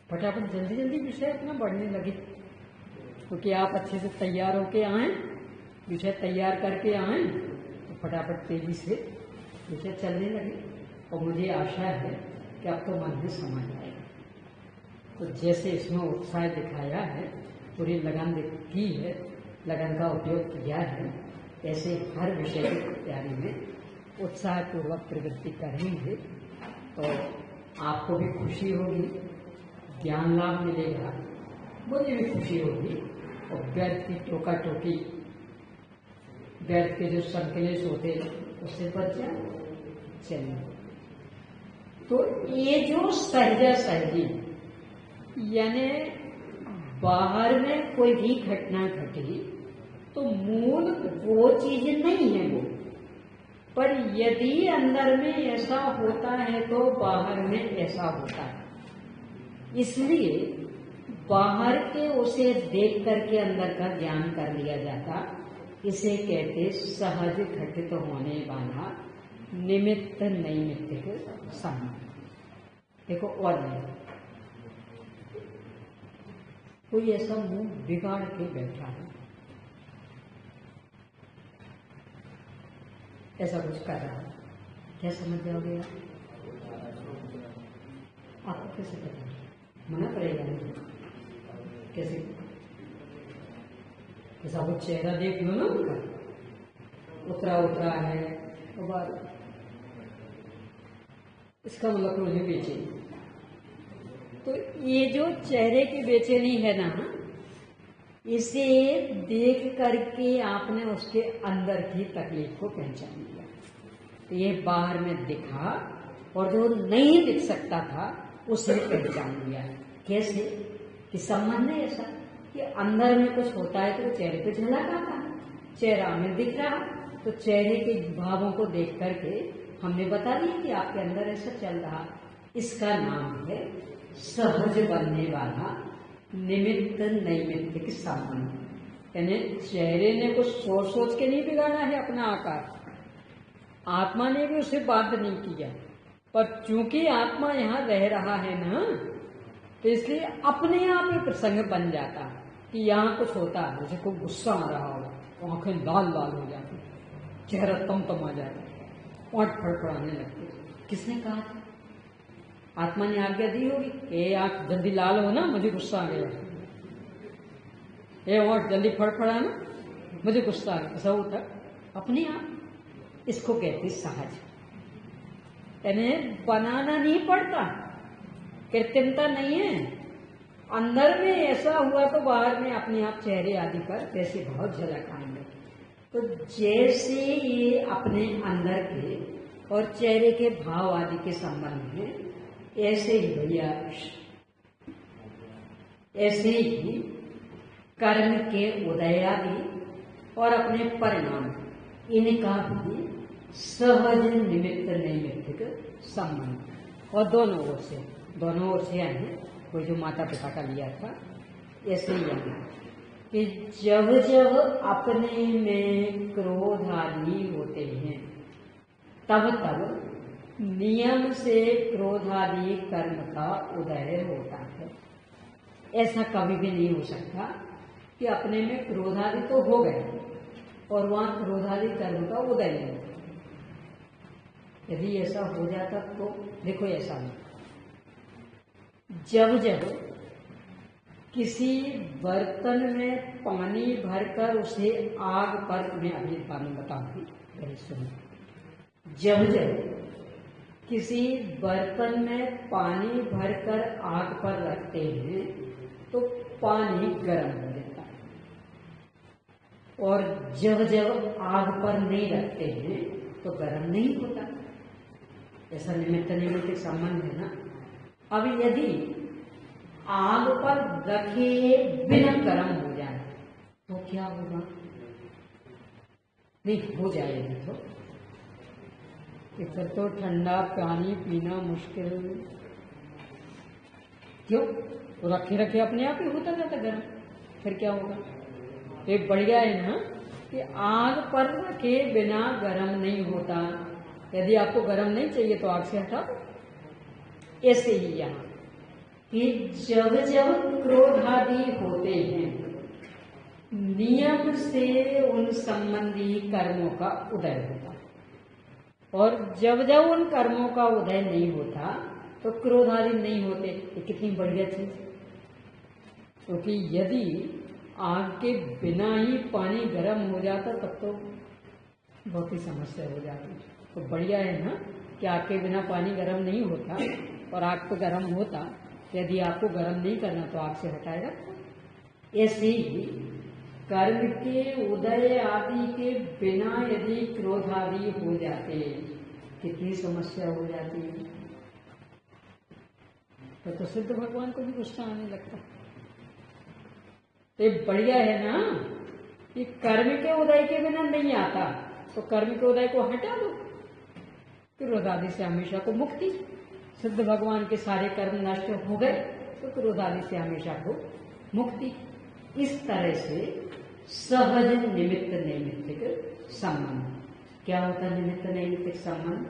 फटाफट जल्दी जल्दी विषय अपना बढ़ने लगे, क्योंकि आप अच्छे से तैयार होके आए, विषय तैयार करके आए, तो फटाफट तेजी से विषय चलने लगे। और मुझे आशा है कि अब तो मन में समा जाएगा। तो जैसे इसमें उत्साह दिखाया है, पूरी लगन की है, लगन का उपयोग किया है, ऐसे हर विषय की तैयारी में उत्साहपूर्वक प्रवृत्ति करेंगे तो आपको भी खुशी होगी, ज्ञान लाभ मिलेगा, मुझे भी खुशी होगी, और व्यर्थ की टोका टोकी, व्यर्थ के जो संकलेश होते उससे बच जाए। चलिए, तो ये जो सहजा सहजी, यानी बाहर में कोई भी घटना घटी तो मूल वो चीज नहीं है वो, पर यदि अंदर में ऐसा होता है तो बाहर में ऐसा होता है। इसलिए बाहर के उसे देख करके अंदर का ज्ञान कर लिया जाता। इसे कहते सहज घटित होने वाला निमित्त नैमित्तिक संबंध। देखो, और नहीं कोई ऐसा मुंह बिगाड़ के बैठा है, ऐसा कुछ कर रहा है, क्या समझ जाओगे आपको? कैसे पता, मना पड़ेगा नहीं, कैसे? जैसा वो चेहरा देख लो ना उनका, उतरा उतरा है, और इसका मतलब क्रोध में बेचैनी। तो ये जो चेहरे की बेचैनी है ना, इसे देख करके आपने उसके अंदर की तकलीफ को पहचान लिया। तो ये बाहर में दिखा, और जो नहीं दिख सकता था उसे पहचान लिया। कैसे? कि संबंध है ऐसा कि अंदर में कुछ होता है तो चेहरे पे झलक आता है, चेहरा हमें दिख रहा, तो चेहरे के भावों को देख करके हमने बता दिया कि आपके अंदर ऐसा चल रहा। इसका नाम है सहज बनने वाला निमित्त नैमित्तिक संबंध। यानी चेहरे ने कुछ सोच सोच के नहीं बिगाड़ा है अपना आकार, आत्मा ने भी उसे बाध्य नहीं किया, पर चूंकि आत्मा यहाँ रह रहा है ना, तो इसलिए अपने आप ही प्रसंग बन जाता कि यहाँ कुछ होता है। जैसे कोई गुस्सा आ रहा हो, आंखें लाल लाल हो जाती, चेहरा तम आ जाता, ओंठ फड़फड़ाने लगते। किसने कहा था? आत्मा ने आज्ञा दी होगी, ए आंख जल्दी लाल हो ना, मुझे गुस्सा आ गया, ए ओंठ जल्दी फड़फड़ाना, मुझे गुस्सा आ गया। ऐसा होता अपने आप। इसको कहते सहज। यानी बनाना नहीं पड़ता, कृत्रिमता नहीं है। अंदर में ऐसा हुआ तो बाहर में अपने आप चेहरे आदि पर वैसे बहुत झलक आएंगे। तो जैसे ये अपने अंदर के और चेहरे के भाव आदि के संबंध में, ऐसे ही भैया, ऐसे ही कर्म के उदय आदि और अपने परिणाम, इनका भी सहज निमित्त नैमित्तिक संबंध। और दोनों ओर से आए, कोई जो माता पिता का लिया था, ऐसे ही आए कि जब जब अपने में क्रोध आदि होते हैं, तब तब नियम से क्रोधादि कर्म का उदय होता है। ऐसा कभी भी नहीं हो सकता कि अपने में क्रोधादि तो हो गए और वहां क्रोधादि कर्म का उदय नहीं होता। यदि ऐसा हो जाता तो देखो, ऐसा नहीं, जब जब किसी बर्तन में पानी भरकर उसे आग पर, मैं अभी बात बताऊंगी, पहले सुनो। जब जब किसी बर्तन में पानी भरकर आग पर रखते हैं तो पानी गर्म हो जाता है, और जब जब आग पर नहीं रखते हैं तो गर्म नहीं होता। ऐसा निमित्त निमित्त संबंध है ना। अब यदि आग पर रखे बिना गर्म हो जाए तो क्या होगा? नहीं हो जाएगी तो फिर तो ठंडा पानी पीना मुश्किल। क्यों? तो रखे रखे अपने आप ही होता जाता गर्म, फिर क्या होगा? एक बढ़िया है ना कि आग पर रखे बिना गर्म नहीं होता। यदि आपको गर्म नहीं चाहिए तो आग से हटा दो। ऐसे ही यहाँ कि जब जब क्रोधादि होते हैं नियम से उन संबंधी कर्मों का उदय होता, और जब जब उन कर्मों का उदय नहीं होता तो क्रोधादि नहीं होते। ये कितनी बढ़िया चीज है। क्योंकि यदि आग के बिना ही पानी गर्म हो जाता तब तो बहुत ही समस्या हो जाती। तो बढ़िया है ना कि आग के बिना पानी गर्म नहीं होता और आग तो गर्म होता। यदि आपको गर्म नहीं करना तो आग से हटाएगा। ऐसे ही कर्म के उदय आदि के बिना यदि क्रोध आदि हो जाते कितनी समस्या हो जाती है। तो सिद्ध भगवान को भी गुस्सा आने लगता। तो बढ़िया है ना कि कर्म के उदय के बिना नहीं आता, तो कर्म के उदय को हटा दो, क्रोध आदि से हमेशा को मुक्ति। सिद्ध भगवान के सारे कर्म नष्ट हो गए तो क्रोध आदि से हमेशा को मुक्ति। इस तरह से सहज निमित्त नैमित्तिक संबंध। क्या होता है निमित्त नैमित्तिक संबंध?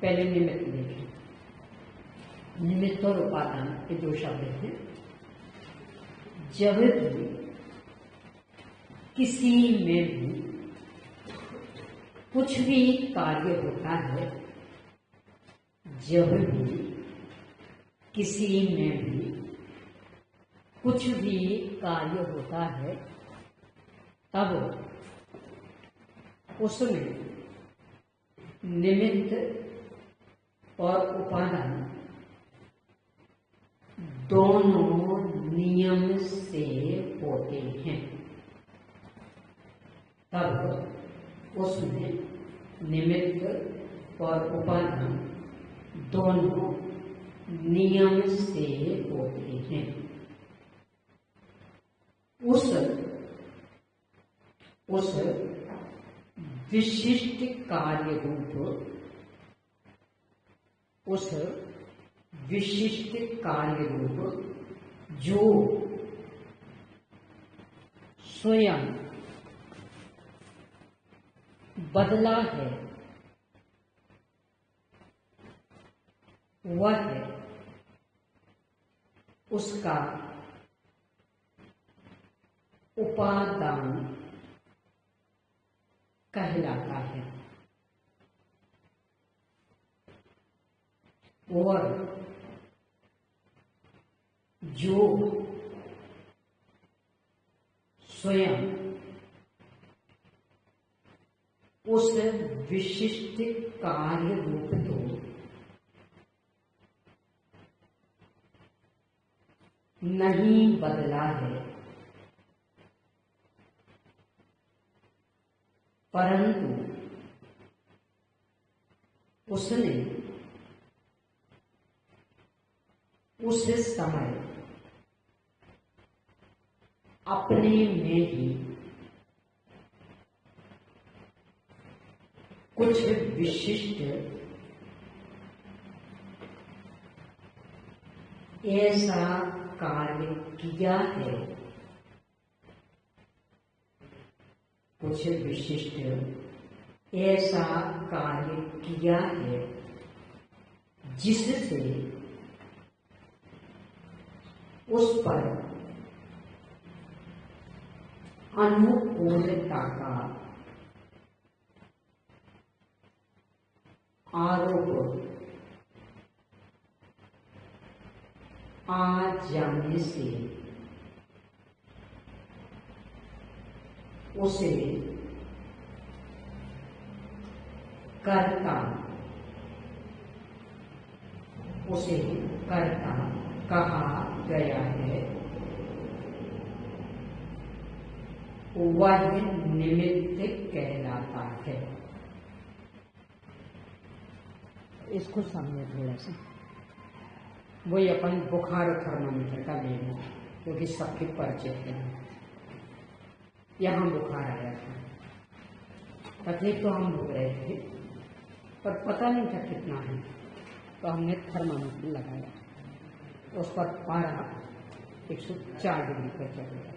पहले निमित्त देखें। निमित्त और उपादान के दो शब्द हैं। जब भी किसी में भी कुछ भी कार्य होता है, जब भी किसी में भी कुछ भी कार्य होता है तब उसमें निमित्त और उपादान दोनों नियम से होते हैं। तब उसमें निमित्त और उपादान दोनों नियम से होते हैं। उस विशिष्ट कार्य रूप, उस विशिष्ट कार्य रूप जो स्वयं बदला है वह है उसका उपादान कहलाता है। और जो स्वयं उस विशिष्ट कार्य रूप को नहीं बदला है, परंतु उसने उस समय अपने में ही कुछ विशिष्ट ऐसा कार्य किया है, कुछ विशिष्ट ऐसा कार्य किया है जिससे उस पर अनुकूलता का आरोप आ जाने से उसे कर्ता कहा गया है, वह निमित्त कहलाता है। इसको समझे थोड़ा सा। वही अपन बुखार और थर्मामीटर का ले लें, क्योंकि सबके परिचित है। यहाँ बुखार आया था, तकलीफ तो हम भोग रहे थे, पर पता नहीं था कितना है, तो हमने थर्मामीटर लगाया, उस पर पारा 104 डिग्री पर चल गया।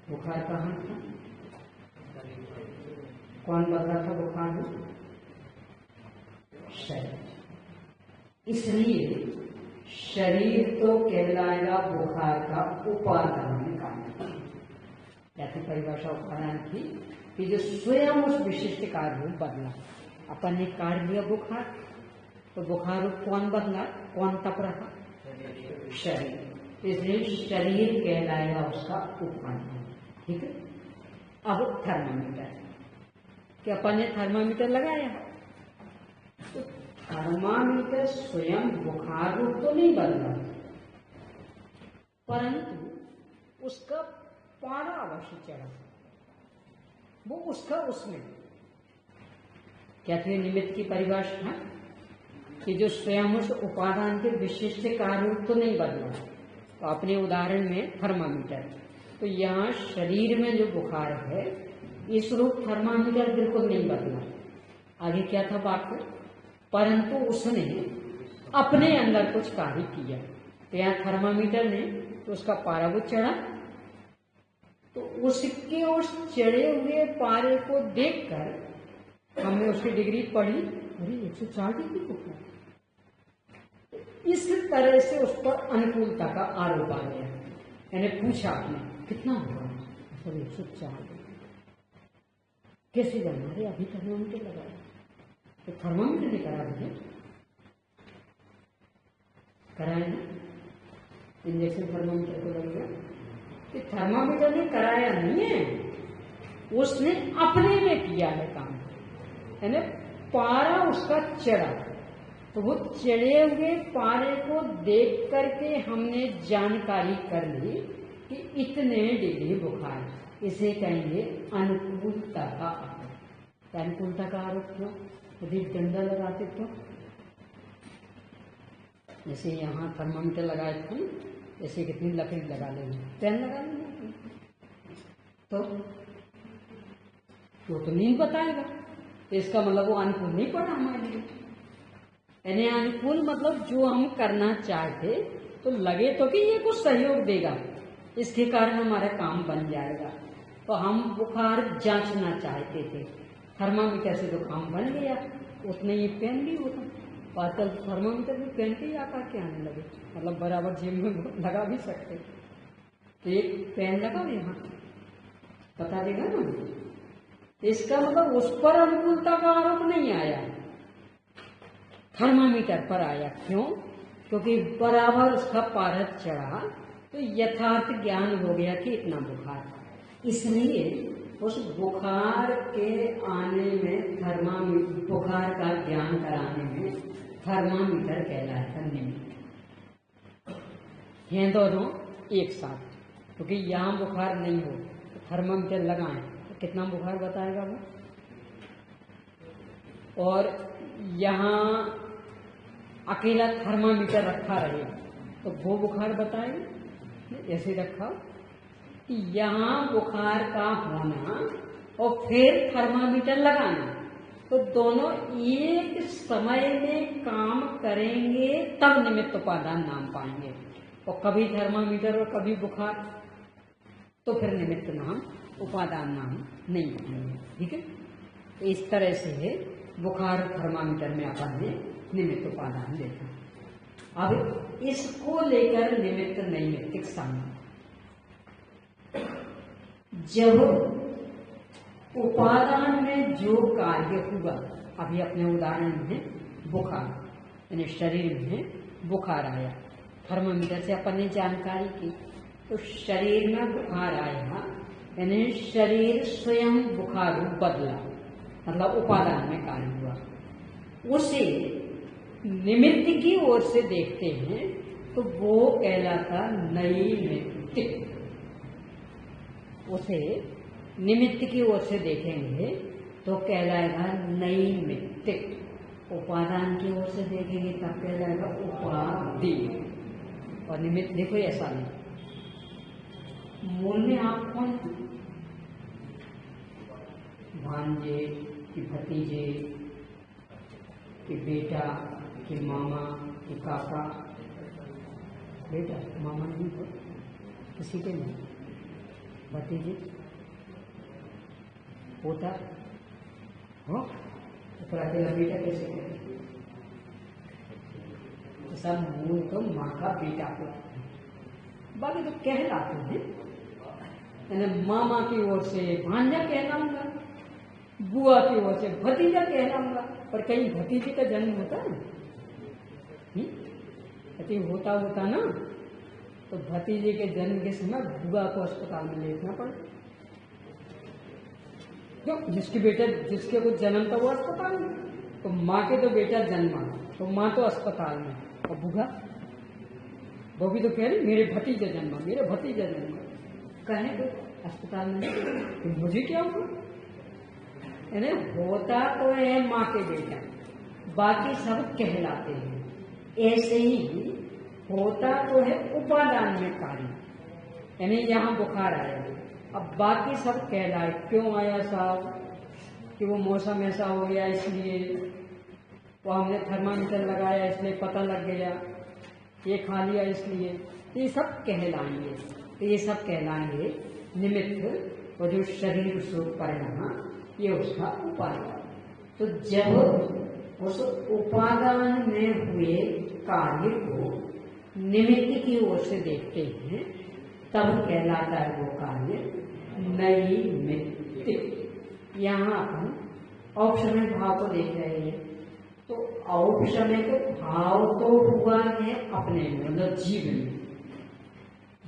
बुखार कहाँ था? कौन बता था बुखार में? शरीर। इसलिए शरीर तो कहलाएगा बुखार का उपादान कारण। जैसे परिभाषा उपादान थी कि जो स्वयं उस विशिष्ट कार्य रूप बदला। अपन ने कार्य लिया बुखार, तो बुखार रूप कौन बदला? कौन तप रहा? शरीर। इसलिए शरीर कहलाएगा उसका उपादान। ठीक है। अब थर्मामीटर, कि अपन ने थर्मामीटर लगाया, तो थर्मामीटर स्वयं बुखार रूप तो नहीं बदला, परंतु उसका पारा अवश्य चढ़ा। वो उसका उसमें क्या थे? निमित्त की परिभाषा कि जो स्वयं उस उपादान के विशिष्ट कार्य रूप तो नहीं बदला। तो अपने उदाहरण में थर्मामीटर, तो यहाँ शरीर में जो बुखार है, इस रूप थर्मामीटर बिल्कुल नहीं बदला। आगे क्या था वाक्य? परंतु उसने अपने अंदर कुछ कार्य किया। तो यहाँ थर्मामीटर ने तो उसका पारा वो चढ़ा, तो उसके उस चढ़े हुए पारे को देखकर हमने उसकी डिग्री पढ़ी, अरे 104 डिग्री बुखार। इस तरह से उस पर अनुकूलता का आरोप आ गया। यानी पूछा आपने कितना हुआ? सर 104। कैसे जाना? अरे अभी थर्मामीटर लगाया। तो थर्मामीटर ने करा दिया, कराया ना? इंजेक्शन थर्मामीटर को लगेगा कि थर्मामीटर ने कराया नहीं है, उसने अपने में किया है काम। यानी पारा उसका चढ़ा, तो वो चढ़े हुए पारे को देख करके हमने जानकारी कर ली कि इतने डिग्री बुखार। इसे कहेंगे अनुकूलता का आरोप। अनुकूलता का आरोप क्यों? यदि डंडा लगाते तो, जैसे यहाँ थर्मामीटर लगाए थे, जैसे कितनी लकड़ी लगा लेंगे, पेन लगा लेंगे, तो वो तो नींद बताएगा। तो इसका मतलब वो अनुकूल नहीं पड़ा हमारे लिए। यानी अनुकूल मतलब जो हम करना चाहते, तो लगे तो कि ये कुछ सहयोग देगा, इसके कारण हमारा काम बन जाएगा। तो हम बुखार जांचना चाहते थे, थर्मामीटर से तो काम बन गया, उतने ही पेन भी होता। आजकल थर्मामीटर भी पेन के ही आकार के आने लगे, मतलब बराबर जेब में लगा भी सकते। तो एक पेन लगा यहाँ बता देगा ना। इसका मतलब उस पर अनुकूलता का आरोप नहीं आया, थर्मामीटर पर आया। क्यों? क्योंकि बराबर उसका पारा चढ़ा, तो यथार्थ ज्ञान हो गया कि इतना बुखार। इसलिए उस बुखार के आने में, बुखार का ज्ञान कराने में थर्मामीटर कहलाता निमित्त। ये दोनों एक साथ, क्योंकि यहाँ बुखार नहीं हो तो थर्मामीटर लगाएं तो कितना बुखार बताएगा वो, और यहाँ अकेला थर्मामीटर रखा रहे तो वो बुखार बताएगा। ऐसे रखा कि यहाँ बुखार का होना और फिर थर्मामीटर लगाना, तो दोनों एक समय में काम करेंगे, तब निमित्त उपादान नाम पाएंगे। और कभी थर्मामीटर और कभी बुखार, तो फिर निमित्त नाम उपादान नाम नहीं पाएंगे। ठीक है। तो इस तरह से है बुखार थर्मामीटर में अपन ने निमित्त उपादान देखा। अब इसको लेकर निमित्त नैमित्तिक संबंध, जब उपादान में जो कार्य हुआ, अभी अपने उदाहरण में बुखार, यानी शरीर में बुखार आया, थर्मामीटर से अपन ने जानकारी की, तो शरीर में बुखार आया, यानी शरीर स्वयं बुखार बदला, मतलब उपादान में कार्य हुआ। उसे निमित्त की ओर से देखते हैं तो वो कहलाता नैमित्तिक। उसे निमित्त की ओर से देखेंगे तो कहलाएगा नैमित्तिक। उपादान की ओर से देखेंगे तब कहलाएगा उपाधि। और निमित्त देखो ऐसा नहीं, मूल में आप कौन, भांजे कि भतीजे कि बेटा कि मामा कि काका, बेटा मामा नहीं हो किसी के नहीं, भतीजे पोता हो तो अकेला बेटा कैसे करें? तो सब मूल तो माँ का बेटा को, बाकी तो कहलाते हैं, यानी मामा की ओर से भांजा कहलाऊंगा, बुआ की ओर से भतीजा कहलाऊंगा। पर कहीं भतीजे का जन्म होता है, यदि होता ना तो भतीजे के जन्म के समय बुआ को अस्पताल में लेना पड़े, क्यों? जिसके कुछ जन्म था वो अस्पताल में, तो माँ के तो बेटा जन्मा तो माँ तो अस्पताल में, और बुआ वो भी तो कह रही मेरे भतीजा जन्मा, कहे तो अस्पताल में, तो मुझे क्या हुआ? यानी होता तो है माँ के बेटा, बाकी सब कहलाते हैं। ऐसे ही होता तो है उपादान में कार्य, यानी यहाँ बुखार आया, अब बाकी सब कहलाए। क्यों आया साहब? कि वो मौसम ऐसा हो गया इसलिए, वो हमने थर्मामीटर लगाया इसलिए पता लग गया, ये खा लिया इसलिए, तो ये सब कहलाएंगे। तो ये सब कहलाएंगे निमित्त, और जो शरीर सुख परिणाम ये उसका उपादान। तो जब उस उपादान में हुए कार्य को निमित्त की ओर से देखते हैं तब कहलाता है वो कार्य नैमित्तिक। यहाँ अपन औपशमय भाव को देख रहे हैं, तो औपशमय तो भाव तो हुआ है अपने में, मतलब जीव में,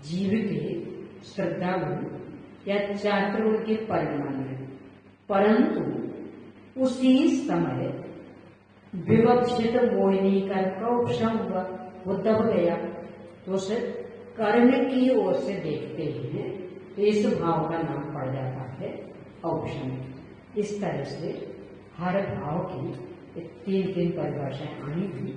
जीव के श्रद्धा गुण या चातुर्य के परिणाम में, परंतु उसी समय विवक्षित मोहिनी का उपशम हुआ, वो दब गया, तो उसे कर्म की ओर से देखते हैं तो इस भाव का नाम पड़ जाता है औपशमय। इस तरह से हर भाव की तीन परिभाषाएं आनी थी।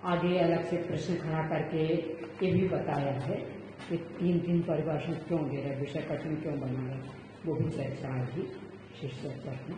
आगे अलग से प्रश्न खड़ा करके ये भी बताया है कि तीन परिभाषा क्यों दे रहे, विषय कठिन क्यों बना रहे, वो भी चर्चा आएगी। शिष्य प्रश्न